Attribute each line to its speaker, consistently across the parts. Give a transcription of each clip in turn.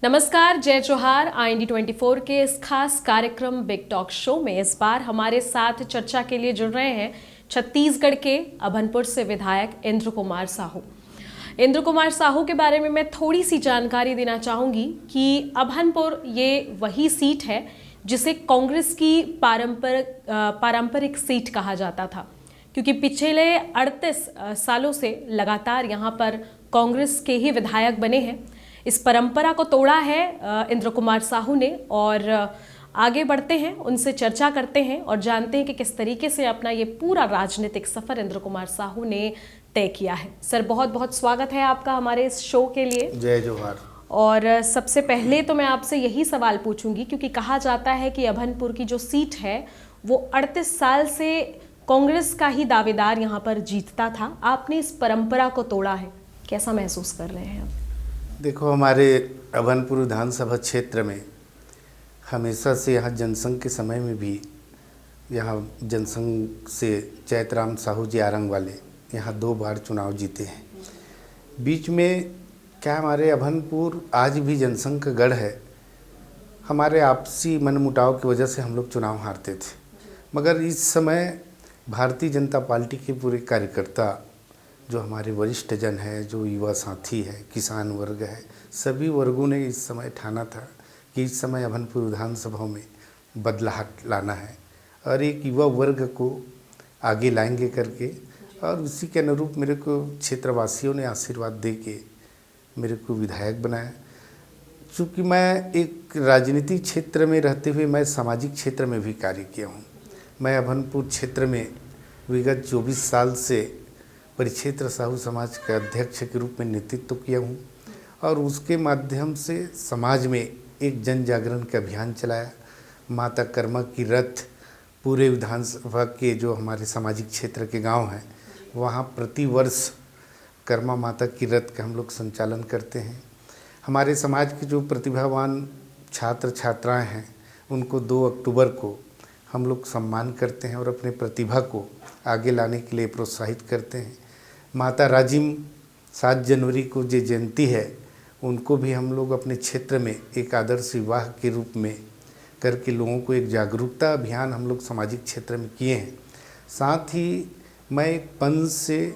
Speaker 1: नमस्कार, जय जोहार। IND24 के इस खास कार्यक्रम बिग टॉक शो में इस बार हमारे साथ चर्चा के लिए जुड़ रहे हैं छत्तीसगढ़ के अभनपुर से विधायक इंद्र कुमार साहू। इंद्र कुमार साहू के बारे में मैं थोड़ी सी जानकारी देना चाहूँगी कि अभनपुर ये वही सीट है जिसे कांग्रेस की पारंपरिक सीट कहा जाता था, क्योंकि पिछले 38 सालों से लगातार यहाँ पर कांग्रेस के ही विधायक बने हैं। इस परंपरा को तोड़ा है इंद्र कुमार साहू ने, और आगे बढ़ते हैं, उनसे चर्चा करते हैं और जानते हैं कि किस तरीके से अपना ये पूरा राजनीतिक सफर इंद्र कुमार साहू ने तय किया है। सर, बहुत बहुत स्वागत है आपका हमारे इस शो के लिए।
Speaker 2: जय जोहार।
Speaker 1: और सबसे पहले तो मैं आपसे यही सवाल पूछूंगी, क्योंकि कहा जाता है कि अभनपुर की जो सीट है वो 38 साल से कांग्रेस का ही दावेदार यहाँ पर जीतता था। आपने इस परंपरा को तोड़ा है, कैसा महसूस कर रहे हैं आप?
Speaker 2: देखो, हमारे अभनपुर विधानसभा क्षेत्र में हमेशा से यहाँ जनसंघ के समय में भी यहाँ जनसंघ से चैतराम साहू जी आरंग वाले यहाँ 2 बार चुनाव जीते हैं। बीच में क्या हमारे अभनपुर आज भी जनसंघ का गढ़ है। हमारे आपसी मनमुटाव की वजह से हम लोग चुनाव हारते थे, मगर इस समय भारतीय जनता पार्टी के पूरे कार्यकर्ता, जो हमारे वरिष्ठ जन है, जो युवा साथी है, किसान वर्ग है, सभी वर्गों ने इस समय ठाना था कि इस समय अभनपुर विधानसभा में बदलाहट लाना है और एक युवा वर्ग को आगे लाएंगे करके। और उसी के अनुरूप मेरे को क्षेत्रवासियों ने आशीर्वाद दे के मेरे को विधायक बनाया। चूँकि मैं एक राजनीतिक क्षेत्र में रहते हुए मैं सामाजिक क्षेत्र में भी कार्य किया हूँ। मैं अभनपुर क्षेत्र में विगत 24 साल से परिक्षेत्र साहू समाज के अध्यक्ष के रूप में नेतृत्व किया हूँ और उसके माध्यम से समाज में एक जन जागरण का अभियान चलाया। माता कर्मा की रथ पूरे विधानसभा के जो हमारे सामाजिक क्षेत्र के गांव हैं वहाँ प्रतिवर्ष कर्मा माता की रथ का हम लोग संचालन करते हैं। हमारे समाज के जो प्रतिभावान छात्र छात्राएं हैं उनको 2 अक्टूबर को हम लोग सम्मान करते हैं और अपने प्रतिभा को आगे लाने के लिए प्रोत्साहित करते हैं। माता राजिम 7 जनवरी को जो जयंती है उनको भी हम लोग अपने क्षेत्र में एक आदर्श विवाह के रूप में करके लोगों को एक जागरूकता अभियान हम लोग सामाजिक क्षेत्र में किए हैं। साथ ही मैं एक पंच से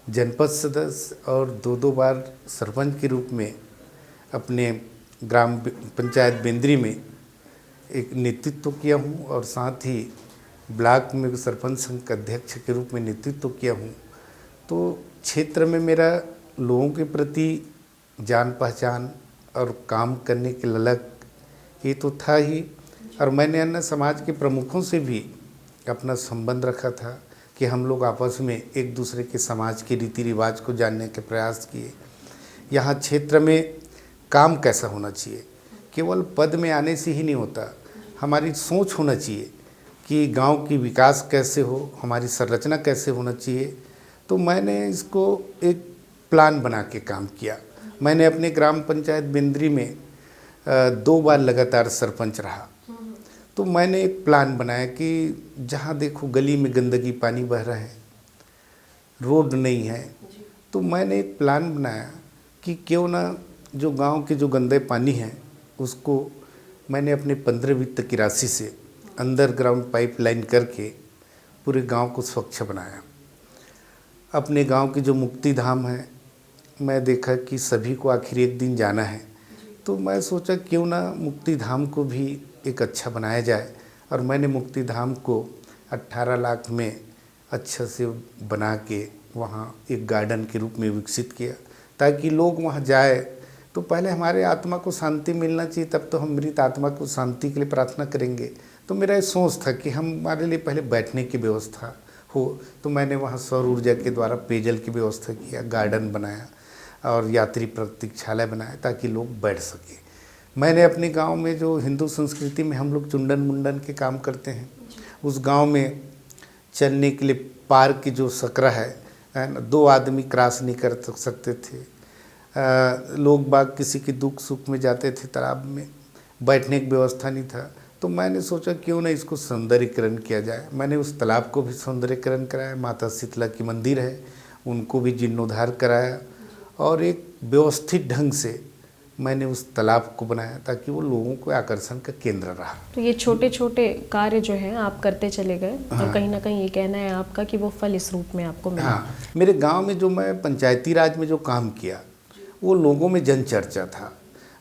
Speaker 2: जनपद सदस्य और 2 बार सरपंच के रूप में अपने ग्राम पंचायत बेंद्री में एक नेतृत्व किया हूँ और साथ ही ब्लॉक में सरपंच संघ का अध्यक्ष के रूप में नेतृत्व किया हूँ। तो क्षेत्र में मेरा लोगों के प्रति जान पहचान और काम करने के ललक ये तो था ही, और मैंने अन्य समाज के प्रमुखों से भी अपना संबंध रखा था कि हम लोग आपस में एक दूसरे के समाज के रीति रिवाज को जानने के प्रयास किए। यहाँ क्षेत्र में काम कैसा होना चाहिए, केवल पद में आने से ही नहीं होता, हमारी सोच होना चाहिए कि गांव की विकास कैसे हो, हमारी संरचना कैसे होना चाहिए। तो मैंने इसको एक प्लान बना के काम किया। मैंने अपने ग्राम पंचायत बेंद्री में 2 बार लगातार सरपंच रहा। तो मैंने एक प्लान बनाया कि जहाँ देखो गली में गंदगी पानी बह रहा है, रोड नहीं है, तो मैंने एक प्लान बनाया कि क्यों ना जो गांव के जो गंदे पानी हैं उसको मैंने अपने 15 वित्त की राशि से अंडरग्राउंड पाइपलाइन करके पूरे गांव को स्वच्छ बनाया। अपने गांव की जो मुक्ति धाम है, मैं देखा कि सभी को आखिर एक दिन जाना है, तो मैं सोचा क्यों ना मुक्ति धाम को भी एक अच्छा बनाया जाए। और मैंने मुक्ति धाम को 18 लाख में अच्छा से बना के वहाँ एक गार्डन के रूप में विकसित किया, ताकि लोग वहाँ जाए तो पहले हमारे आत्मा को शांति मिलना चाहिए, तब तो हम मृत आत्मा को शांति के लिए प्रार्थना करेंगे। तो मेरा ये सोच था कि हमारे लिए पहले बैठने की व्यवस्था हो, तो मैंने वहाँ सौर ऊर्जा के द्वारा पेयजल की व्यवस्था किया, गार्डन बनाया और यात्री प्रतीक्षालय बनाया ताकि लोग बैठ सके। मैंने अपने गांव में जो हिंदू संस्कृति में हम लोग चुंडन मुंडन के काम करते हैं, उस गांव में चलने के लिए पार्क की जो सकरा है ना, 2 आदमी क्रॉस नहीं कर सकते थे। लोग बाग किसी के दुख सुख में जाते थे, तालाब में बैठने की व्यवस्था नहीं था। तो मैंने सोचा क्यों ना इसको सौंदर्यीकरण किया जाए। मैंने उस तालाब को भी सौंदर्यीकरण कराया, माता शीतला की मंदिर है उनको भी जीर्णोद्धार कराया और एक व्यवस्थित ढंग से मैंने उस तालाब को बनाया ताकि वो लोगों को आकर्षण का केंद्र रहा।
Speaker 1: तो ये छोटे छोटे कार्य जो हैं आप करते चले गए और कहीं ना कहीं ये कहना है आपका कि वो फल इस रूप में आपको मिला।
Speaker 2: हाँ, मेरे गांव में जो मैं पंचायती राज में जो काम किया वो लोगों में जन चर्चा था।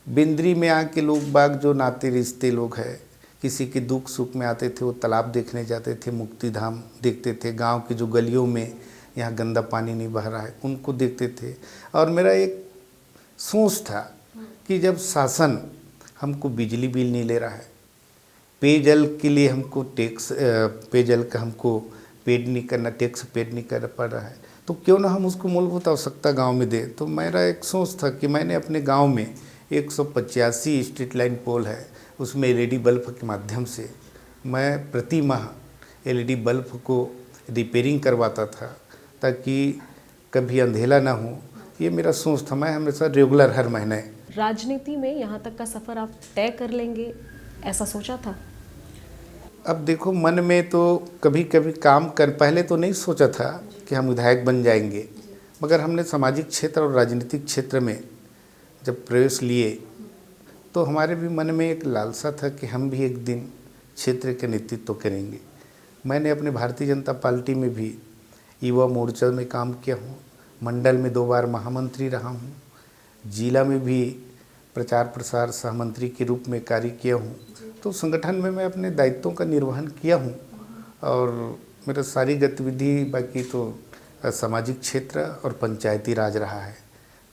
Speaker 2: बिंदरी में आके लोग बाग जो नाते रिश्ते लोग हैं, किसी के दुख सुख में आते थे, वो तालाब देखने जाते थे, मुक्ति धाम देखते थे, गांव की जो गलियों में यहाँ गंदा पानी नहीं बह रहा है उनको देखते थे। और मेरा एक सोच था कि जब शासन हमको बिजली बिल नहीं ले रहा है, पेयजल के लिए हमको टैक्स पेयजल का हमको पेड नहीं करना, टैक्स पेड नहीं करना पड़ रहा है, तो क्यों ना हम उसको मूलभूत आवश्यकता गांव में दें। तो मेरा एक सोच था कि मैंने अपने गांव में 185 स्ट्रीट लाइन पोल है, उसमें एलईडी बल्ब के माध्यम से मैं प्रति माह एलईडी बल्ब को रिपेयरिंग करवाता था ताकि कभी अंधेला ना हो। ये मेरा सोच था। मैं हमेशा रेगुलर हर महीने।
Speaker 1: राजनीति में यहाँ तक का सफ़र आप तय कर लेंगे, ऐसा सोचा था?
Speaker 2: अब देखो, मन में तो कभी कभी काम कर, पहले तो नहीं सोचा था कि हम विधायक बन जाएंगे, मगर हमने सामाजिक क्षेत्र और राजनीतिक क्षेत्र में जब प्रवेश लिए तो हमारे भी मन में एक लालसा था कि हम भी एक दिन क्षेत्र के नेतृत्व करेंगे। मैंने अपने भारतीय जनता पार्टी में भी युवा मोर्चा में काम किया हूँ, मंडल में 2 बार महामंत्री रहा हूँ, जिला में भी प्रचार प्रसार सहमंत्री के रूप में कार्य किया हूँ। तो संगठन में मैं अपने दायित्वों का निर्वहन किया हूँ और मेरा सारी गतिविधि बाकी तो सामाजिक क्षेत्र और पंचायती राज रहा है।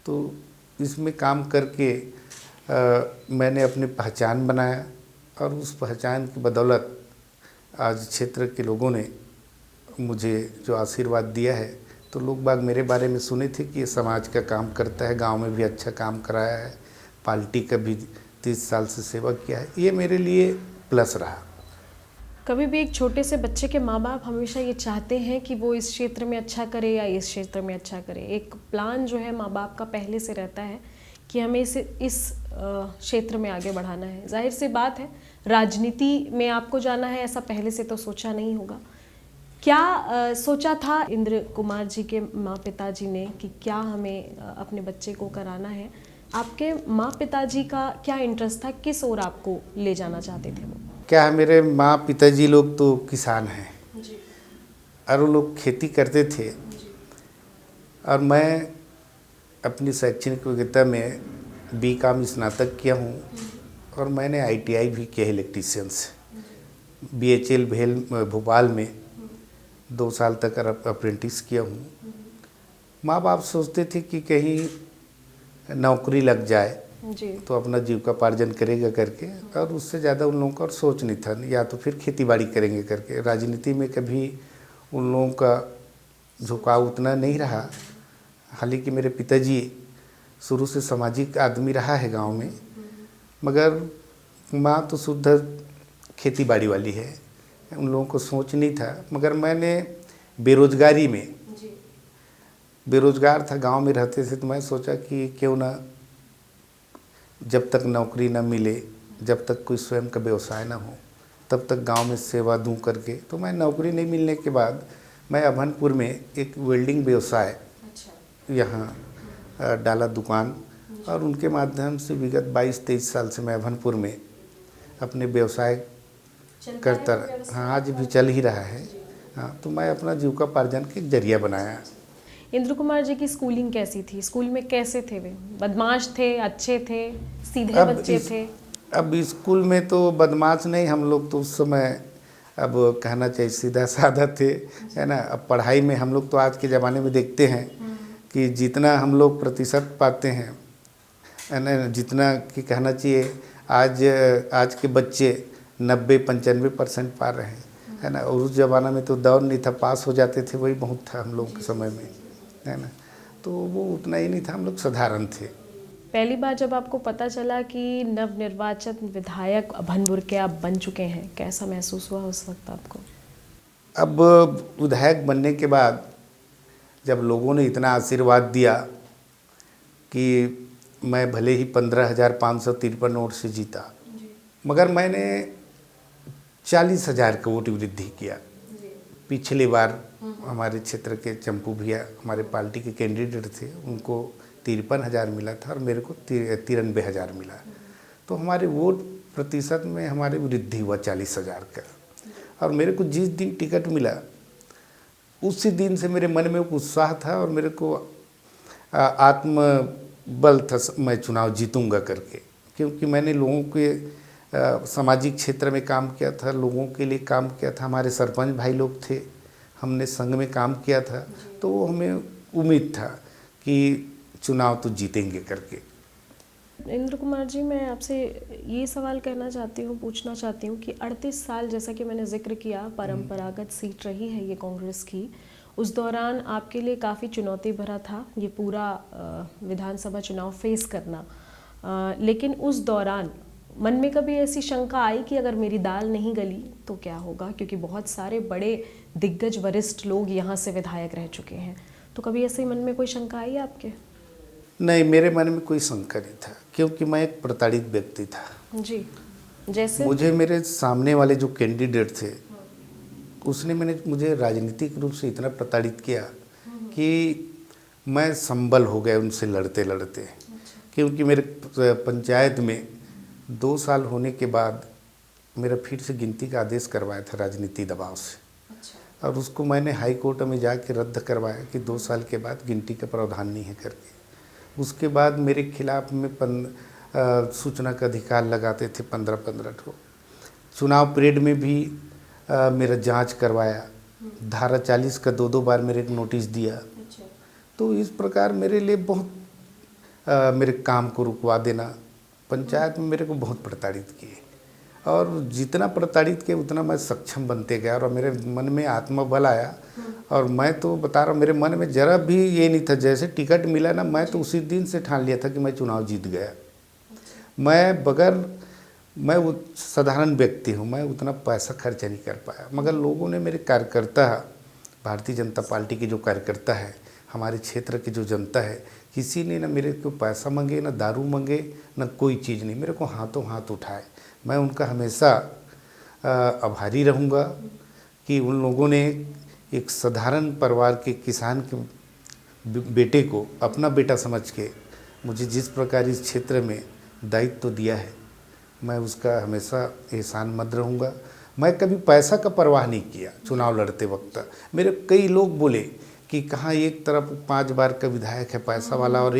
Speaker 2: तो इसमें काम करके मैंने अपनी पहचान बनाया और उस पहचान की बदौलत आज क्षेत्र के लोगों ने मुझे जो आशीर्वाद दिया है, तो लोग बाग मेरे बारे में सुने थे कि ये समाज का काम करता है, गांव में भी अच्छा काम कराया है, पार्टी का भी 30 साल से सेवा किया है। ये मेरे लिए प्लस रहा।
Speaker 1: कभी भी एक छोटे से बच्चे के माँ बाप हमेशा ये चाहते हैं कि वो इस क्षेत्र में अच्छा करे या इस क्षेत्र में अच्छा करे। एक प्लान जो है माँ बाप का पहले से रहता है कि हमें इस क्षेत्र में आगे बढ़ाना है। जाहिर सी बात है, राजनीति में आपको जाना है ऐसा पहले से तो सोचा नहीं होगा। क्या सोचा था इंद्र कुमार जी के माँ पिताजी ने कि क्या हमें अपने बच्चे को कराना है? आपके माँ पिताजी का क्या इंटरेस्ट था, किस ओर आपको ले जाना चाहते थे वो?
Speaker 2: क्या है, मेरे माँ पिताजी लोग तो किसान हैं और वो लोग खेती करते थे और मैं अपनी शैक्षणिक योग्यता में बीकॉम स्नातक किया हूँ और मैंने आईटीआई भी किया इलेक्ट्रीशियन से। बीएचएल भेल भोपाल में 2 साल तक अप्रेंटिस किया हूँ। माँ बाप सोचते थे कि कहीं नौकरी लग जाए
Speaker 1: जी।
Speaker 2: तो अपना जीविकोपार्जन करेगा करके, और उससे ज़्यादा उन लोगों का और सोच नहीं था, या तो फिर खेतीबाड़ी करेंगे करके। राजनीति में कभी उन लोगों का झुकाव उतना नहीं रहा। हालांकि मेरे पिताजी शुरू से सामाजिक आदमी रहा है गांव में, मगर माँ तो शुद्ध खेतीबाड़ी वाली है, उन लोगों को सोच नहीं था। मगर मैंने बेरोजगारी में बेरोजगार था, गांव में रहते थे, तो मैं सोचा कि क्यों ना जब तक नौकरी न मिले, जब तक कोई स्वयं का व्यवसाय ना हो, तब तक गांव में सेवा दूं करके। तो मैं नौकरी नहीं मिलने के बाद मैं अभनपुर में एक वेल्डिंग व्यवसाय यहाँ डाला दुकान, और उनके माध्यम से विगत 22-23 साल से मैं अभनपुर में अपने व्यवसाय करता रहा। हाँ, आज भी चल ही रहा है। हाँ, तो मैं अपना जीविकोपार्जन के जरिया बनाया।
Speaker 1: इंद्र कुमार जी की स्कूलिंग कैसी थी? स्कूल में कैसे थे वे? बदमाश थे, अच्छे थे, सीधे बच्चे थे?
Speaker 2: अब स्कूल में तो बदमाश नहीं, हम लोग तो उस समय अब कहना चाहिए सीधा साधा थे, है ना। अब पढ़ाई में हम लोग तो आज के ज़माने में देखते हैं कि जितना हम लोग प्रतिशत पाते हैं, है ना, जितना कि कहना चाहिए आज के बच्चे 90-95% पा रहे हैं, है ना। और उस ज़माना में तो दौर नहीं था, पास हो जाते थे, वही बहुत था हम लोग के समय में, है ना। तो वो उतना ही नहीं था, हम लोग साधारण थे।
Speaker 1: पहली बार जब आपको पता चला कि नवनिर्वाचित विधायक अभनपुर के आप बन चुके हैं, कैसा महसूस हुआ उस वक्त आपको?
Speaker 2: अब विधायक बनने के बाद जब लोगों ने इतना आशीर्वाद दिया कि मैं भले ही 15,553 वोट से जीता, मगर मैंने 40,000 का वोट वृद्धि किया। पिछली बार हमारे क्षेत्र के चंपू भैया हमारे पार्टी के कैंडिडेट थे, उनको 53,000 मिला था और मेरे को 93,000 मिला। तो हमारे वोट प्रतिशत में हमारी वृद्धि हुआ 40,000 का। और मेरे को जिस दिन टिकट मिला उसी दिन से मेरे मन में उत्साह था और मेरे को आत्मबल था मैं चुनाव जीतूंगा करके, क्योंकि मैंने लोगों के सामाजिक क्षेत्र में काम किया था, लोगों के लिए काम किया था। हमारे सरपंच भाई लोग थे, हमने संघ में काम किया था, तो वो हमें उम्मीद था कि चुनाव तो जीतेंगे करके।
Speaker 1: इंद्र कुमार जी, मैं आपसे ये सवाल पूछना चाहती हूँ कि 38 साल, जैसा कि मैंने जिक्र किया, परंपरागत सीट रही है ये कांग्रेस की। उस दौरान आपके लिए काफ़ी चुनौती भरा था ये पूरा विधानसभा चुनाव फेस करना, लेकिन उस दौरान मन में कभी ऐसी शंका आई कि अगर मेरी दाल नहीं गली तो क्या होगा? क्योंकि बहुत सारे बड़े दिग्गज वरिष्ठ लोग यहाँ से विधायक रह चुके हैं, तो कभी ऐसे मन में कोई शंका आई आपके?
Speaker 2: नहीं, मेरे मन में कोई शंका नहीं था, क्योंकि मैं एक प्रताड़ित व्यक्ति था।
Speaker 1: जी, जैसे
Speaker 2: मुझे मेरे सामने वाले जो कैंडिडेट थे उसने मुझे राजनीतिक रूप से इतना प्रताड़ित किया कि मैं संबल हो गया उनसे लड़ते लड़ते। क्योंकि मेरे पंचायत में 2 साल होने के बाद मेरा फिर से गिनती का आदेश करवाया था राजनीति दबाव से, और उसको मैंने हाई कोर्ट में जाके रद्द करवाया कि 2 साल के बाद गिनती का प्रावधान नहीं है करके। उसके बाद मेरे खिलाफ में सूचना का अधिकार लगाते थे 15-15 ठो। चुनाव परेड में भी मेरा जांच करवाया, धारा 40 का 2-2 बार मेरे को नोटिस दिया। तो इस प्रकार मेरे लिए बहुत मेरे काम को रुकवा देना, पंचायत में मेरे को बहुत प्रताड़ित किए, और जितना प्रताड़ित किए उतना मैं सक्षम बनते गया और मेरे मन में आत्मबल आया। और मैं तो बता रहा हूँ, मेरे मन में जरा भी ये नहीं था, जैसे टिकट मिला ना, मैं तो उसी दिन से ठान लिया था कि मैं चुनाव जीत गया। मैं वो साधारण व्यक्ति हूँ, मैं उतना पैसा खर्चा नहीं कर पाया, मगर लोगों ने, मेरे कार्यकर्ता, भारतीय जनता पार्टी के जो कार्यकर्ता है, हमारे क्षेत्र की जो जनता है, किसी ने ना मेरे को पैसा मांगे, ना दारू मांगे, ना कोई चीज़ नहीं, मेरे को हाथों हाथ उठाए। मैं उनका हमेशा आभारी रहूँगा कि उन लोगों ने एक साधारण परिवार के किसान के बेटे को अपना बेटा समझ के मुझे जिस प्रकार इस क्षेत्र में दायित्व तो दिया है, मैं उसका हमेशा एहसानमंद रहूँगा। मैं कभी पैसा का परवाह नहीं किया चुनाव लड़ते वक्त। मेरे कई लोग बोले कि कहाँ एक तरफ 5 बार का विधायक है पैसा वाला और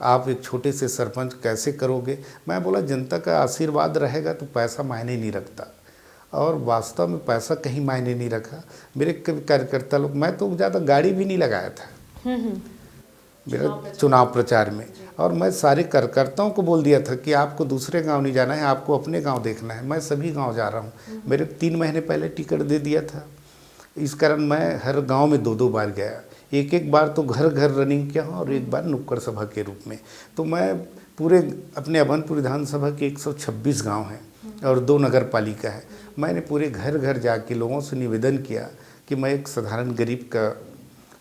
Speaker 2: आप एक छोटे से सरपंच कैसे करोगे? मैं बोला जनता का आशीर्वाद रहेगा तो पैसा मायने नहीं रखता, और वास्तव में पैसा कहीं मायने नहीं रखा। मेरे कार्यकर्ता लोग, मैं तो ज़्यादा गाड़ी भी नहीं लगाया था मेरा चुनाव प्रचार में, और मैं सारे कार्यकर्ताओं को बोल दिया था कि आपको दूसरे गांव नहीं जाना है, आपको अपने गांव देखना है। मैं सभी गांव जा रहा हूं। मेरे 3 महीने पहले टिकट दे दिया था, इस कारण मैं हर गांव में 2-2 बार गया। एक बार तो घर घर रनिंग किया और एक बार नुक्कड़ सभा के रूप में। तो मैं पूरे अपने अभनपुर विधानसभा के 126 गाँव हैं और 2 नगर पालिका है। मैंने पूरे घर घर जाके लोगों से निवेदन किया कि मैं एक साधारण गरीब का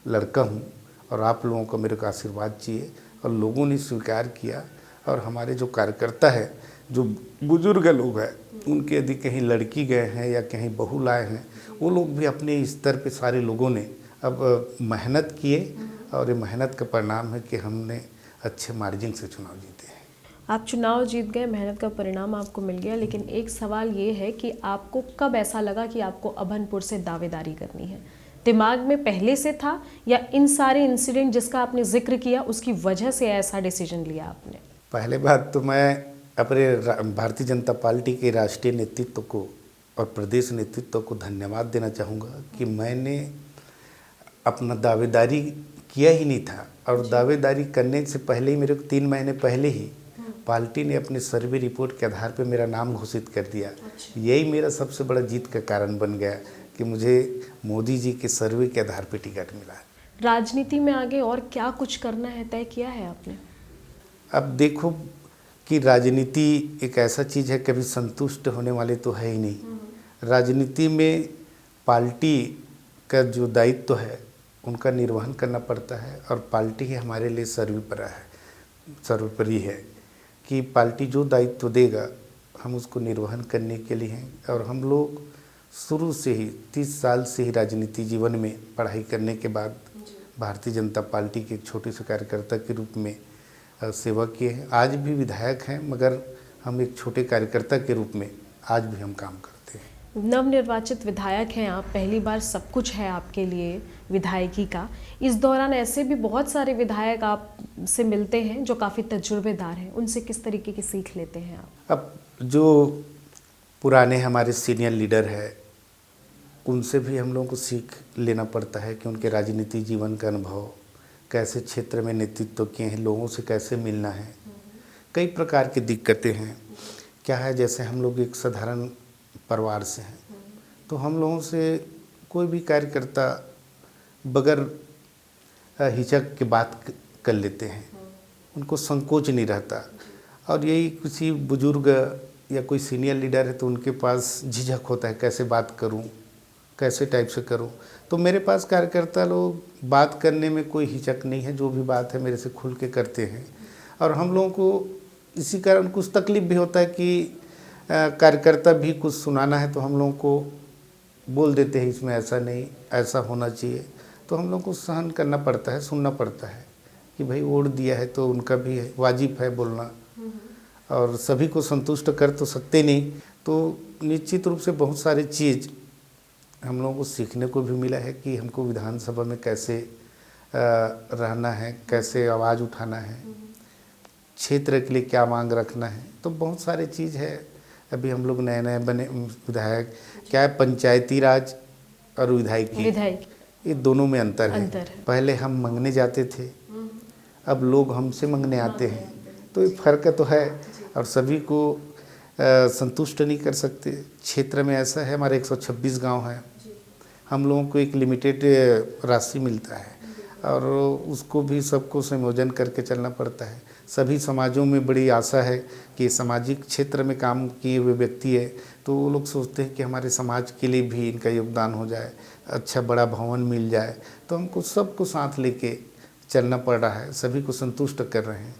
Speaker 2: लड़का हूँ और आप लोगों को मेरे को आशीर्वाद चाहिए, और लोगों ने स्वीकार किया। और हमारे जो कार्यकर्ता है, जो बुजुर्ग लोग हैं, उनके यदि कहीं लड़की गए हैं या कहीं बहू लाए हैं, वो लोग भी अपने स्तर पे सारे लोगों ने अब मेहनत किए, और ये मेहनत का परिणाम है कि हमने अच्छे मार्जिन से चुनाव जीते हैं।
Speaker 1: आप चुनाव जीत गए, मेहनत का परिणाम आपको मिल गया, लेकिन एक सवाल ये है कि आपको कब ऐसा लगा कि आपको अभनपुर से दावेदारी करनी है? दिमाग में पहले से था या इन सारे इंसिडेंट जिसका आपने जिक्र किया उसकी वजह से ऐसा डिसीजन लिया आपने?
Speaker 2: पहले बात तो मैं अपने भारतीय जनता पार्टी के राष्ट्रीय नेतृत्व को और प्रदेश नेतृत्व को धन्यवाद देना चाहूँगा कि मैंने अपना दावेदारी किया ही नहीं था, और दावेदारी करने से पहले ही, मेरे को 3 महीने पहले ही पार्टी ने अपने सर्वे रिपोर्ट के आधार पर मेरा नाम घोषित कर दिया। यही मेरा सबसे बड़ा जीत का कारण बन गया कि मुझे मोदी जी के सर्वे के आधार पर टिकट मिला।
Speaker 1: राजनीति में आगे और क्या कुछ करना है, तय किया है आपने?
Speaker 2: अब देखो कि राजनीति एक ऐसा चीज़ है, कभी संतुष्ट होने वाले तो है ही नहीं। राजनीति में पार्टी का जो दायित्व है उनका निर्वहन करना पड़ता है, और पार्टी ही हमारे लिए सर्वोपरि है कि पार्टी जो दायित्व देगा हम उसको निर्वहन करने के लिए हैं। और हम लोग शुरू से ही 30 साल से ही राजनीति जीवन में पढ़ाई करने के बाद भारतीय जनता पार्टी के एक छोटे से कार्यकर्ता के रूप में सेवा किए हैं, आज भी विधायक हैं, मगर हम एक छोटे कार्यकर्ता के रूप में आज भी हम काम करते हैं।
Speaker 1: नवनिर्वाचित विधायक हैं आप, पहली बार सब कुछ है आपके लिए विधायकी का। इस दौरान ऐसे भी बहुत सारे विधायक आपसे मिलते हैं जो काफ़ी तजुर्बेदार हैं, उनसे किस तरीके की सीख लेते हैं आप?
Speaker 2: अब जो पुराने हमारे सीनियर लीडर है उनसे भी हम लोगों को सीख लेना पड़ता है कि उनके राजनीतिक जीवन का अनुभव, कैसे क्षेत्र में नेतृत्व किए हैं, लोगों से कैसे मिलना है। कई प्रकार की दिक्कतें हैं। क्या है, जैसे हम लोग एक साधारण परिवार से हैं, तो हम लोगों से कोई भी कार्यकर्ता बगैर हिचक के बात कर लेते हैं, उनको संकोच नहीं रहता। और यही किसी बुजुर्ग या कोई सीनियर लीडर है तो उनके पास झिझक होता है, कैसे बात करूं, कैसे टाइप से करूं। तो मेरे पास कार्यकर्ता लोग बात करने में कोई हिचक नहीं है, जो भी बात है मेरे से खुल के करते हैं। और हम लोगों को इसी कारण कुछ तकलीफ भी होता है कि कार्यकर्ता भी कुछ सुनाना है तो हम लोगों को बोल देते हैं इसमें ऐसा नहीं, ऐसा होना चाहिए। तो हम लोगों को सहन करना पड़ता है, सुनना पड़ता है कि भाई वोट दिया है तो उनका भी वाजिब है बोलना, और सभी को संतुष्ट कर तो सकते नहीं। तो निश्चित रूप से बहुत सारी चीज़ हम लोगों को सीखने को भी मिला है कि हमको विधानसभा में कैसे रहना है, कैसे आवाज़ उठाना है, क्षेत्र के लिए क्या मांग रखना है। तो बहुत सारी चीज़ है। अभी हम लोग नए नए बने विधायक, क्या है, पंचायती राज और विधायकी ये दोनों में अंतर है। पहले हम मांगने जाते थे, अब लोग हमसे मांगने आते हैं, तो ये फर्क तो है। और सभी को संतुष्ट नहीं कर सकते। क्षेत्र में ऐसा है, हमारे 126 गांव हैं, हम लोगों को एक लिमिटेड राशि मिलता है और उसको भी सबको संयोजन करके चलना पड़ता है। सभी समाजों में बड़ी आशा है कि सामाजिक क्षेत्र में काम किए हुए व्यक्ति है, तो वो लोग सोचते हैं कि हमारे समाज के लिए भी इनका योगदान हो जाए, अच्छा बड़ा भवन मिल जाए। तो हमको सबको साथ लेके चलना पड़ रहा है, सभी को संतुष्ट कर रहे हैं।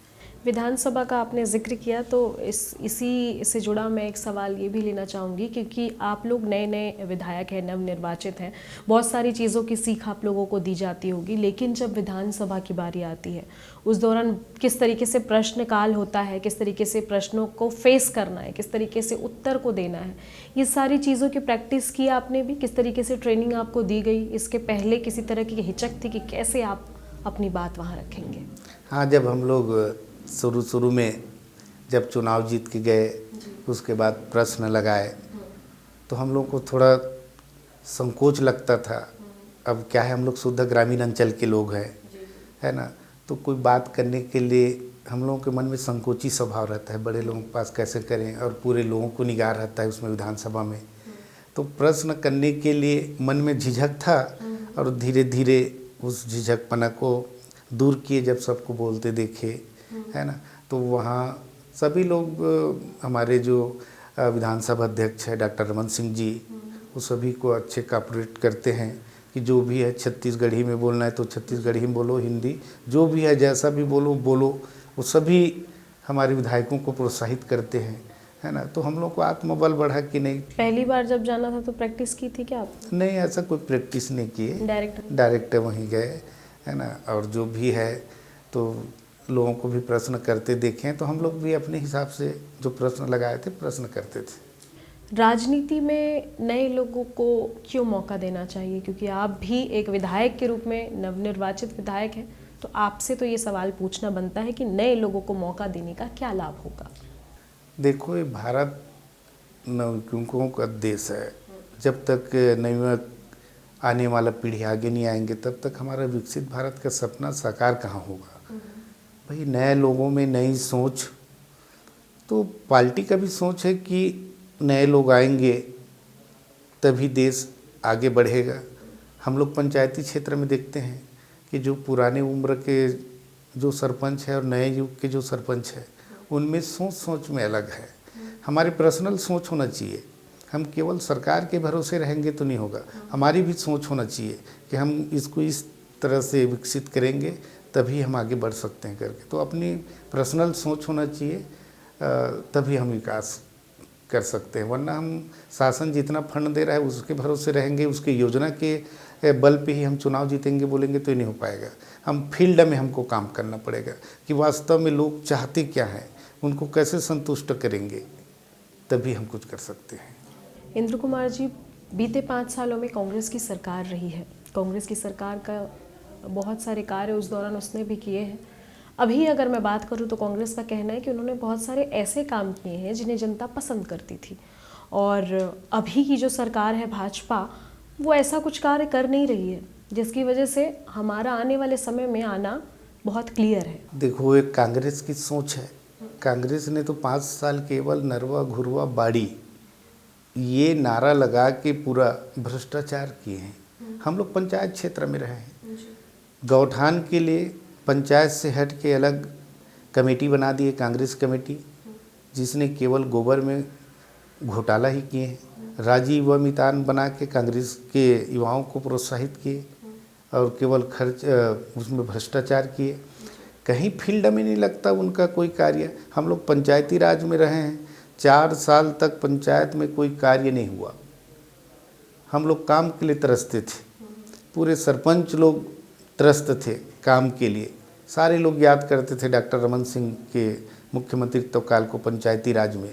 Speaker 1: विधानसभा का आपने जिक्र किया तो इसी से जुड़ा मैं एक सवाल ये भी लेना चाहूँगी, क्योंकि आप लोग नए नए विधायक हैं, नवनिर्वाचित हैं, बहुत सारी चीज़ों की सीख आप लोगों को दी जाती होगी, लेकिन जब विधानसभा की बारी आती है उस दौरान किस तरीके से प्रश्न काल होता है, किस तरीके से प्रश्नों को फेस करना है, किस तरीके से उत्तर को देना है, ये सारी चीज़ों की प्रैक्टिस की आपने भी? किस तरीके से ट्रेनिंग आपको दी गई? इसके पहले किसी तरह की हिचक थी कि कैसे आप अपनी बात वहाँ रखेंगे?
Speaker 2: हाँ, जब हम लोग शुरू में जब चुनाव जीत के गए, उसके बाद प्रश्न लगाए, तो हम लोग को थोड़ा संकोच लगता था। अब क्या है, हम लोग शुद्ध ग्रामीण अंचल के लोग हैं, है ना, तो कोई बात करने के लिए हम लोगों के मन में संकोची स्वभाव रहता है, बड़े लोगों के पास कैसे करें, और पूरे लोगों को निगाह रहता है उसमें विधानसभा में। तो प्रश्न करने के लिए मन में झिझक था, और धीरे धीरे उस झिझकपना को दूर किए जब सबको बोलते देखे, है ना। तो वहाँ सभी लोग, हमारे जो विधानसभा अध्यक्ष है डॉक्टर रमन सिंह जी, वो सभी को अच्छे कॉपरेट करते हैं कि जो भी है छत्तीसगढ़ी में बोलना है तो छत्तीसगढ़ी में बोलो, हिंदी जो भी है जैसा भी बोलो। वो सभी हमारे विधायकों को प्रोत्साहित करते हैं, है ना। तो हम लोग को आत्मबल बढ़ा कि नहीं।
Speaker 1: पहली बार जब जाना था तो प्रैक्टिस की थी क्या आप?
Speaker 2: नहीं, ऐसा कोई प्रैक्टिस नहीं किए, डायरेक्ट वहीं गए, है ना। और जो भी है तो लोगों को भी प्रश्न करते देखें, तो हम लोग भी अपने हिसाब से जो प्रश्न लगाए थे प्रश्न करते थे।
Speaker 1: राजनीति में नए लोगों को क्यों मौका देना चाहिए? क्योंकि आप भी एक विधायक के रूप में नवनिर्वाचित विधायक हैं, तो आपसे तो ये सवाल पूछना बनता है कि नए लोगों को मौका देने का क्या लाभ होगा?
Speaker 2: देखो, ये भारत नवयुवकों का देश है। जब तक नवयुवक आने वाला पीढ़ी आगे नहीं आएंगे तब तक हमारा विकसित भारत का सपना साकार कहाँ होगा। भाई, नए लोगों में नई सोच, तो पार्टी का भी सोच है कि नए लोग आएंगे तभी देश आगे बढ़ेगा। हम लोग पंचायती क्षेत्र में देखते हैं कि जो पुराने उम्र के जो सरपंच है और नए युग के जो सरपंच है, उनमें सोच में अलग है। हमारी पर्सनल सोच होना चाहिए। हम केवल सरकार के भरोसे रहेंगे तो नहीं होगा, हमारी भी सोच होना चाहिए कि हम इसको इस तरह से विकसित करेंगे तभी हम आगे बढ़ सकते हैं करके। तो अपनी पर्सनल सोच होना चाहिए, तभी हम विकास कर सकते हैं। वरना हम शासन जितना फंड दे रहा है उसके भरोसे रहेंगे, उसके योजना के बल पे ही हम चुनाव जीतेंगे बोलेंगे तो ये नहीं हो पाएगा। हम फील्ड में हमको काम करना पड़ेगा कि वास्तव में लोग चाहते क्या हैं, उनको कैसे संतुष्ट करेंगे, तभी हम कुछ कर सकते हैं।
Speaker 1: इंद्र कुमार जी, बीते 5 सालों में कांग्रेस की सरकार रही है। कांग्रेस की सरकार का बहुत सारे कार्य उस दौरान उसने भी किए हैं। अभी अगर मैं बात करूं तो कांग्रेस का कहना है कि उन्होंने बहुत सारे ऐसे काम किए हैं जिन्हें जनता पसंद करती थी, और अभी की जो सरकार है भाजपा, वो ऐसा कुछ कार्य कर नहीं रही है, जिसकी वजह से हमारा आने वाले समय में आना बहुत क्लियर है।
Speaker 2: देखो, एक कांग्रेस की सोच है। कांग्रेस ने तो 5 साल केवल नरवा घुरवा बाड़ी ये नारा लगा के पूरा भ्रष्टाचार किए हैं। हम लोग पंचायत क्षेत्र में रहे हैं, गौठान के लिए पंचायत से हट के अलग कमेटी बना दी है, कांग्रेस कमेटी, जिसने केवल गोबर में घोटाला ही किए हैं। राजीव व मितान बना के कांग्रेस के युवाओं को प्रोत्साहित किए और केवल खर्च उसमें भ्रष्टाचार किए। कहीं फील्ड में नहीं लगता उनका कोई कार्य। हम लोग पंचायती राज में रहे हैं, 4 साल तक पंचायत में कोई कार्य नहीं हुआ। हम लोग काम के लिए तरसते थे, पूरे सरपंच लोग त्रस्त थे काम के लिए। सारे लोग याद करते थे डॉक्टर रमन सिंह के मुख्यमंत्रित्व काल को पंचायती राज में।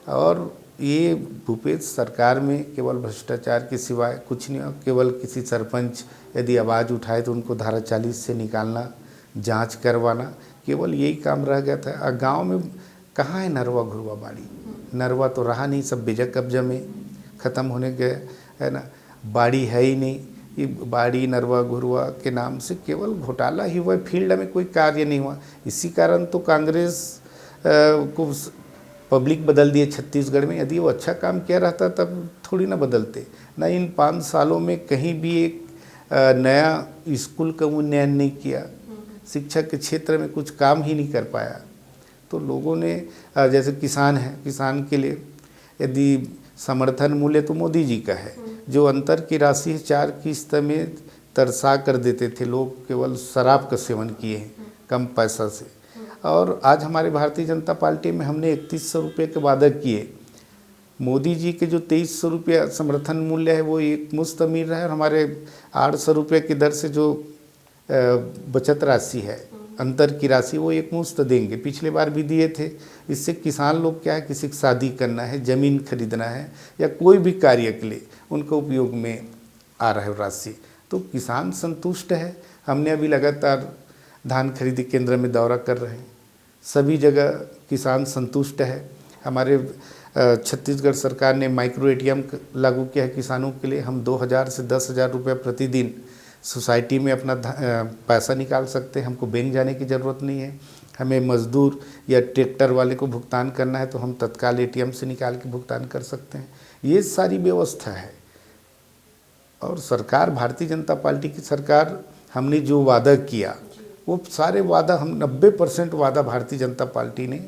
Speaker 2: और ये भूपेश सरकार में केवल भ्रष्टाचार के सिवाय कुछ नहीं हुआ। केवल किसी सरपंच यदि आवाज़ उठाए तो उनको धारा 40 से निकालना, जांच करवाना, केवल यही काम रह गया था। गांव में कहाँ है नरवा घुरवा बाड़ी? नरवा तो रहा नहीं, सब बेजक कब्जा में ख़त्म होने गए, है ना। बाड़ी है ही नहीं। ये बाड़ी नरवा घुरवा के नाम से केवल घोटाला ही हुआ, फील्ड में कोई कार्य नहीं हुआ। इसी कारण तो कांग्रेस को पब्लिक बदल दिए छत्तीसगढ़ में। यदि वो अच्छा काम किया रहता तब थोड़ी ना बदलते ना। इन 5 सालों में कहीं भी एक नया स्कूल का उन्नयन नहीं किया, शिक्षा के क्षेत्र में कुछ काम ही नहीं कर पाया। तो लोगों ने जैसे किसान है, किसान के लिए यदि समर्थन मूल्य तो मोदी जी का है, जो अंतर की राशि 4 किस्त में तरसा कर देते थे। लोग केवल शराब का सेवन किए हैं कम पैसा से। और आज हमारे भारतीय जनता पार्टी में हमने 3100 रुपये के वादा किए। मोदी जी के जो 2300 रुपये समर्थन मूल्य है वो एक मुश्त मिल रहा है, और हमारे 800 रुपये की दर से जो बचत राशि है, अंतर की राशि, वो एक मुश्त देंगे। पिछले बार भी दिए थे। इससे किसान लोग क्या है, किसी की शादी करना है, ज़मीन खरीदना है या कोई भी कार्य के लिए उनको उपयोग में आ रहा है राशि, तो किसान संतुष्ट है। हमने अभी लगातार धान खरीदी केंद्र में दौरा कर रहे हैं, सभी जगह किसान संतुष्ट है। हमारे छत्तीसगढ़ सरकार ने माइक्रो एटीएम लागू किया है किसानों के लिए। हम 2000 से 10,000 रुपये प्रतिदिन सोसाइटी में अपना पैसा निकाल सकते हैं। हमको बैंक जाने की ज़रूरत नहीं है। हमें मजदूर या ट्रैक्टर वाले को भुगतान करना है तो हम तत्काल एटीएम से निकाल के भुगतान कर सकते हैं। ये सारी व्यवस्था है। और सरकार, भारतीय जनता पार्टी की सरकार, हमने जो वादा किया वो सारे वादा, हम 90% वादा भारतीय जनता पार्टी ने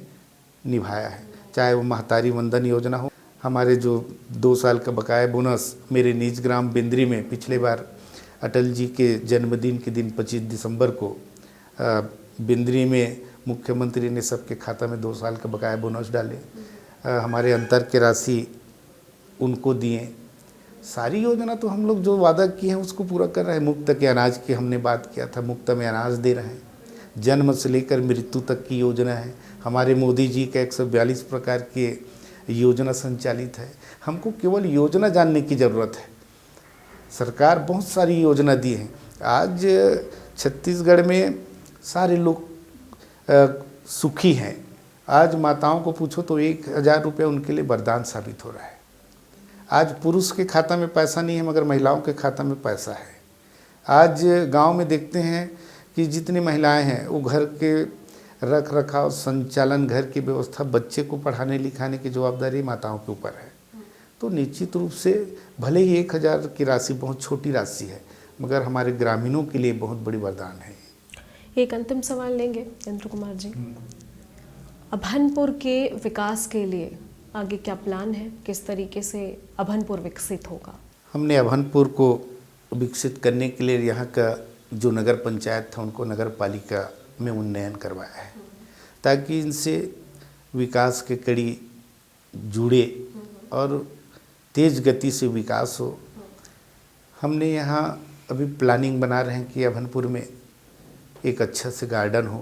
Speaker 2: निभाया है। चाहे वो महतारी वंदन योजना हो, हमारे जो 2 साल का बकाया बोनस मेरे निज ग्राम बिंद्री में पिछले बार अटल जी के जन्मदिन के दिन 25 दिसंबर को बिंद्री में मुख्यमंत्री ने सबके खाता में 2 साल का बकाया बोनस डाले। हमारे अंतर की राशि उनको दिए। सारी योजना तो हम लोग जो वादा किए हैं उसको पूरा कर रहे हैं। मुफ्त के अनाज की हमने बात किया था, मुफ्त में अनाज दे रहे हैं। जन्म से लेकर मृत्यु तक की योजना है। हमारे मोदी जी का 142 प्रकार के योजना संचालित है। हमको केवल योजना जानने की ज़रूरत है। सरकार बहुत सारी योजना दी है। आज छत्तीसगढ़ में सारे लोग सुखी हैं। आज माताओं को पूछो तो 1000 रुपये उनके लिए वरदान साबित हो रहा है। आज पुरुष के खाता में पैसा नहीं है मगर महिलाओं के खाता में पैसा है। आज गांव में देखते हैं कि जितनी महिलाएं हैं वो घर के रख रखाव, संचालन, घर की व्यवस्था, बच्चे को पढ़ाने लिखाने की जवाबदारी माताओं के ऊपर है। तो निश्चित रूप से भले ही 1000 की राशि बहुत छोटी राशि है मगर हमारे ग्रामीणों के लिए बहुत बड़ी वरदान है।
Speaker 1: एक अंतिम सवाल लेंगे इंद्र कुमार जी। अभनपुर के विकास के लिए आगे क्या प्लान है? किस तरीके से अभनपुर विकसित होगा?
Speaker 2: हमने अभनपुर को विकसित करने के लिए यहाँ का जो नगर पंचायत था उनको नगर पालिका में उन्नयन करवाया है ताकि इनसे विकास के कड़ी जुड़े और तेज गति से विकास हो। हमने यहाँ अभी प्लानिंग बना रहे हैं कि अभनपुर में एक अच्छा से गार्डन हो,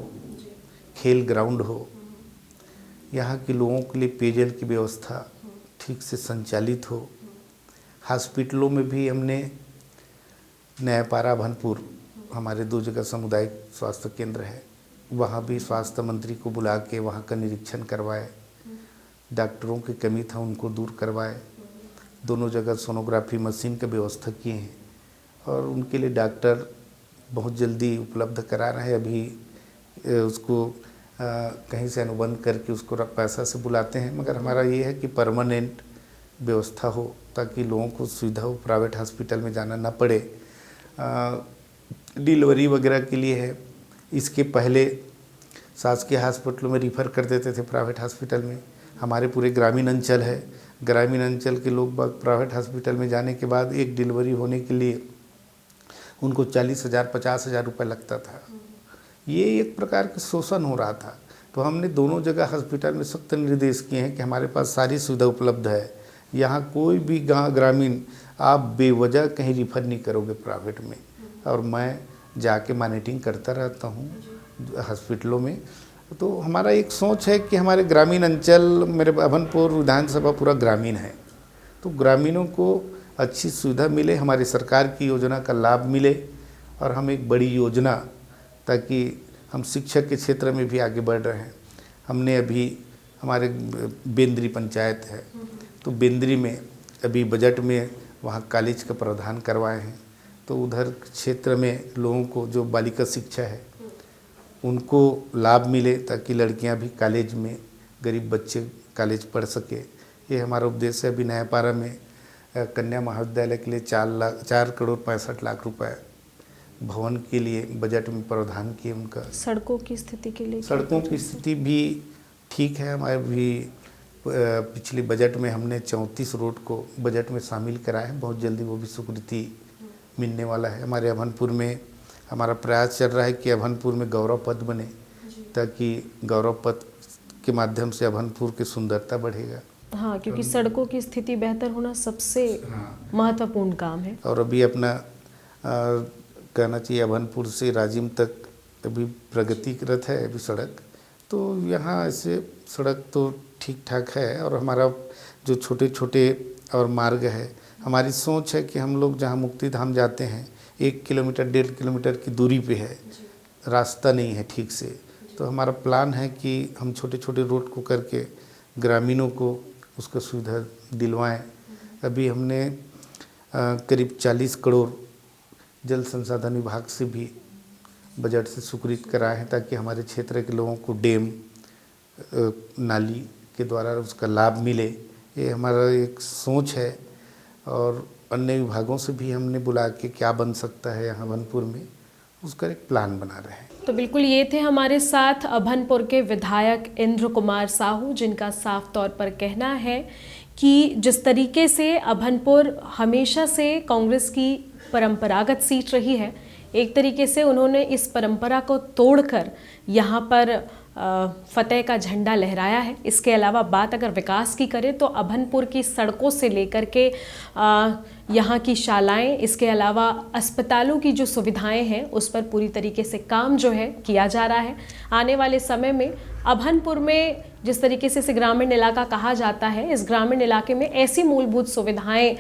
Speaker 2: खेल ग्राउंड हो, यहाँ के लोगों के लिए पेयजल की व्यवस्था ठीक से संचालित हो। हॉस्पिटलों में भी हमने नयापारा अभनपुर हमारे 2 जगह सामुदायिक स्वास्थ्य केंद्र है, वहाँ भी स्वास्थ्य मंत्री को बुला के वहाँ का निरीक्षण करवाए, डॉक्टरों की कमी था उनको दूर करवाए। दोनों जगह सोनोग्राफी मशीन की व्यवस्था किए हैं और उनके लिए डॉक्टर बहुत जल्दी उपलब्ध करा रहे हैं। अभी उसको कहीं से अनुबंध करके उसको पैसा से बुलाते हैं, मगर हमारा ये है कि परमानेंट व्यवस्था हो ताकि लोगों को सुविधा हो, प्राइवेट हॉस्पिटल में जाना ना पड़े। डिलीवरी वगैरह के लिए है, इसके पहले शासकीय हॉस्पिटलों में रिफ़र कर देते थे प्राइवेट हॉस्पिटल में। हमारे पूरे ग्रामीण अंचल है, ग्रामीण अंचल के लोग प्राइवेट हॉस्पिटल में जाने के बाद एक डिलीवरी होने के लिए उनको 40,000 50,000 रुपये लगता था। ये एक प्रकार का शोषण हो रहा था। तो हमने दोनों जगह हॉस्पिटल में सख्त निर्देश किए हैं कि हमारे पास सारी सुविधा उपलब्ध है, यहाँ कोई भी गाँव ग्रामीण आप बेवजह कहीं रिफ़र नहीं करोगे प्राइवेट में। और मैं जाके मॉनिटरिंग करता रहता हूँ हॉस्पिटलों में। तो हमारा एक सोच है कि हमारे ग्रामीण अंचल, मेरे अभनपुर विधानसभा पूरा ग्रामीण है, तो ग्रामीणों को अच्छी सुविधा मिले, हमारी सरकार की योजना का लाभ मिले। और हम एक बड़ी योजना, ताकि हम शिक्षा के क्षेत्र में भी आगे बढ़ रहे हैं। हमने अभी हमारे बेंद्री पंचायत है, तो बेंद्री में अभी बजट में वहाँ कॉलेज का प्रावधान करवाए हैं। तो उधर क्षेत्र में लोगों को जो बालिका शिक्षा है उनको लाभ मिले, ताकि लड़कियां भी कॉलेज में, गरीब बच्चे कॉलेज पढ़ सके। ये हमारा उद्देश्य है। अभी नयापारा में कन्या महाविद्यालय के लिए 4 करोड़ 65 लाख रुपए भवन के लिए बजट में प्रावधान किए। उनका
Speaker 1: सड़कों की स्थिति के लिए,
Speaker 2: सड़कों की स्थिति भी ठीक है। हमारे भी पिछले बजट में हमने 34 रोड को बजट में शामिल कराया है, बहुत जल्दी वो भी स्वीकृति मिलने वाला है। हमारे अभनपुर में हमारा प्रयास चल रहा है कि अभनपुर में गौरव पथ बने, ताकि गौरव पथ के माध्यम से अभनपुर की सुंदरता बढ़ेगा।
Speaker 1: हाँ, क्योंकि सड़कों की स्थिति बेहतर होना सबसे महत्वपूर्ण काम है।
Speaker 2: और अभी अपना कहना चाहिए अभनपुर से राजिम तक अभी प्रगतिरत है अभी सड़क, तो यहाँ ऐसे सड़क तो ठीक ठाक है। और हमारा जो छोटे छोटे और मार्ग है, हमारी सोच है कि हम लोग जहाँ मुक्ति धाम जाते हैं 1 किलोमीटर 1.5 किलोमीटर की दूरी पे है, रास्ता नहीं है ठीक से। तो हमारा प्लान है कि हम छोटे छोटे रोड को करके ग्रामीणों को उसका सुविधा दिलवाएं। अभी हमने करीब 40 करोड़ जल संसाधन विभाग से भी बजट से स्वीकृत कराए हैं, ताकि हमारे क्षेत्र के लोगों को डैम, नाली के द्वारा उसका लाभ मिले। ये हमारा एक सोच है। और अन्य विभागों से भी हमने बुला के क्या बन सकता है यहाँ अभनपुर में, उसका एक प्लान बना रहे हैं।
Speaker 1: तो बिल्कुल ये थे हमारे साथ अभनपुर के विधायक इंद्र कुमार साहू, जिनका साफ तौर पर कहना है कि जिस तरीके से अभनपुर हमेशा से कांग्रेस की परंपरागत सीट रही है, एक तरीके से उन्होंने इस परंपरा को तोड़कर यहाँ पर फतेह का झंडा लहराया है। इसके अलावा बात अगर विकास की करें तो अभनपुर की सड़कों से लेकर के यहाँ की शालाएं, इसके अलावा अस्पतालों की जो सुविधाएं हैं उस पर पूरी तरीके से काम जो है किया जा रहा है। आने वाले समय में अभनपुर में जिस तरीके से इसे ग्रामीण इलाका कहा जाता है, इस ग्रामीण इलाके में ऐसी मूलभूत सुविधाएं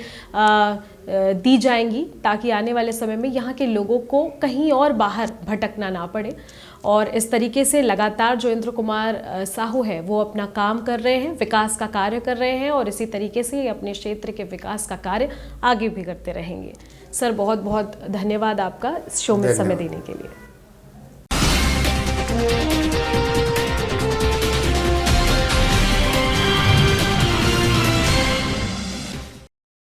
Speaker 1: दी जाएंगी ताकि आने वाले समय में यहाँ के लोगों को कहीं और बाहर भटकना ना पड़े। और इस तरीके से लगातार जो इंद्र कुमार साहू है वो अपना काम कर रहे हैं, विकास का कार्य कर रहे हैं और इसी तरीके से अपने क्षेत्र के विकास का कार्य आगे भी करते रहेंगे। सर, बहुत बहुत धन्यवाद आपका शो में समय देने के लिए।